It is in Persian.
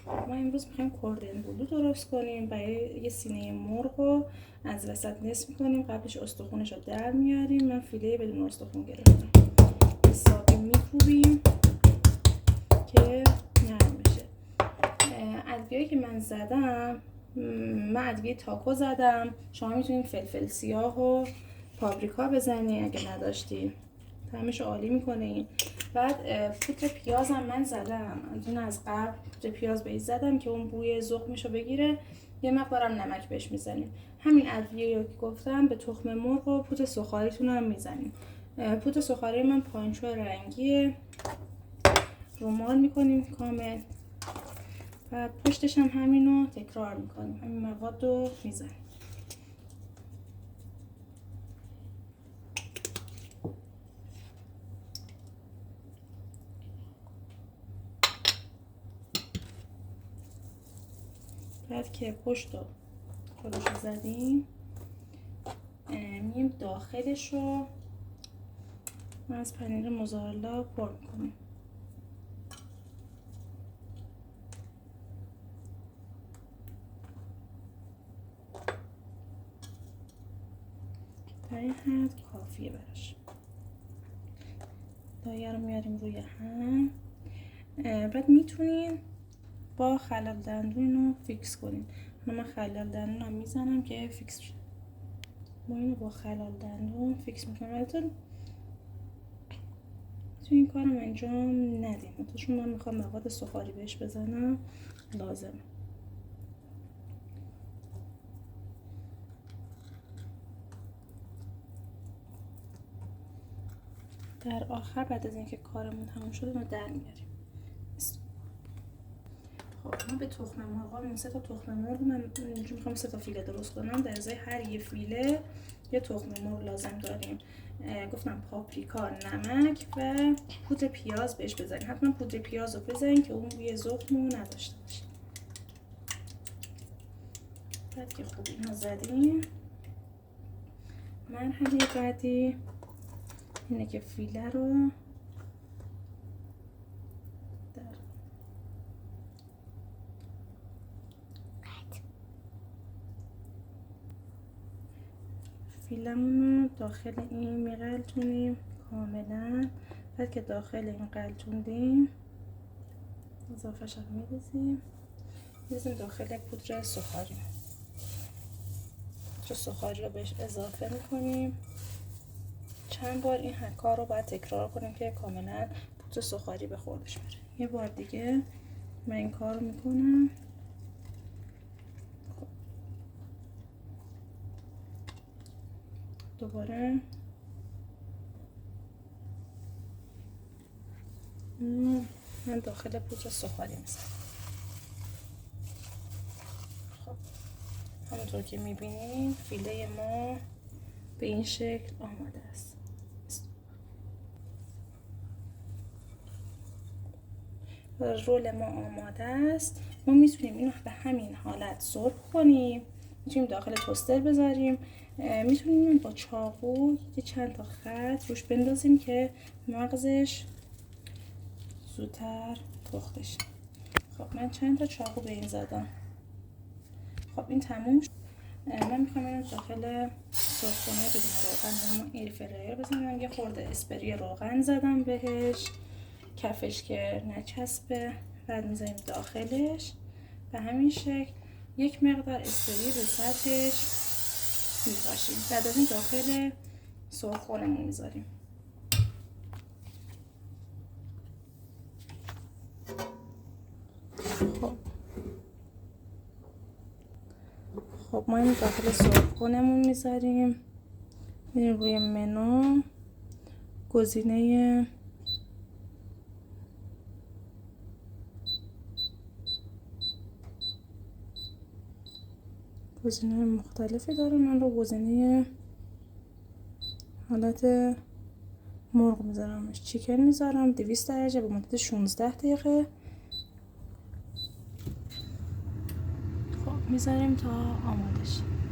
ما امروز میخوایم کردن بلو درست کنیم. برای یه سینه مرغ رو از وسط نصف میکنیم، قبلش استخونش رو در میاریم. من فیله بدون استخون گرفتم، حسابی میکوبیم که نرم بشه. ادویه‌ای که من زدم، من ادویه تاکو زدم. شما میتونید فلفل سیاه و پاپریکا بزنید اگه نداشتید، طعمش عالی میکنه این. بعد پودر پیاز هم من زدم، از قبل پودر پیاز بهش زدم که اون بوی ذوقمیشو بگیره. یه مقدارم نمک بهش میزنیم. همین ادویه که گفتم به تخم مرغ و پودر سوخاریتون هم میزنیم. پودر سوخاری من پانچو رنگیه، رومال میکنیم کامل. بعد پشتش هم همینو تکرار میکنیم، همین مواد رو میزنیم. بعد که پشت رو کلوش زدیم، میم داخلش رو از پنیر موزارلا پر میکنیم. در این حد کافیه براش. لایه رو میاریم روی هم. بعد میتونین با خلال دندون رو فیکس کنین. من خلال دندون هم میزنم که فیکس شه. ما اینو با خلال دندون فیکس میکنم. تو این کارم انجام ندیم، چون من میخوام مواد سوخاری بهش بزنم، لازم. در آخر بعد از اینکه کارمون تموم شده ما در میاریم. خب ما به تخم مرغ، 3 تا تخم مرغ من اینجوری میخوام 3 تا فیله درست کنم. در ازای هر یه فیله یه تخم مرغ لازم داریم. گفتم پاپریکا، نمک و پودر پیاز بهش بزنید. حتما پودر پیاز رو بزنید که اون بوی ذوقمو نداشته باشه. بعد که خوب اینو زدیم، مرحله بعدی اینه که فیله رو فیلمون رو داخل این میغلتونیم کاملا. بعد که داخل این قلتوندیم، اضافه‌ش رو می‌ریزیم داخل پودر سوخاری. پودر سوخاری رو بهش اضافه میکنیم. چند بار این کار رو باید تکرار کنیم که کاملا پودر سوخاری به خوردش بره. یه بار دیگه من این کار رو میکنم. دوباره من داخل پودر سوخاری میزنم. خب همونطور که میبینید فیله ما به این شکل آماده است. رول ما آماده است. ما میتونیم اینو به همین حالت سرخ کنیم، میتونیم داخل توستر بذاریم، میتونیم با چاقو یه چند تا خط روش بندازیم که مغزش زودتر پخته شه. خب من چند تا چاقو به این زدم. خب این تموم شد. من میخوام اینو داخل سرخ‌کنه بدون روغن همون ایر فرایر بزنم. یه خورده اسپری روغن زدم بهش، کفش که نچسبه. بعد میذاریم داخلش به همین شکل. یک مقدار اسپری به سطحش میپاشیم. بعد از این داخل سرخ‌خونمون میذاریم. خب ما این داخل سرخ‌خونمون میذاریم. میریم روی منو، گزینه مختلفی داره. من رو گزینه حالت مرغ میذارمش، چیکن میذارم 200 درجه به مدت 16 دقیقه. خب میذاریم تا آماده شه.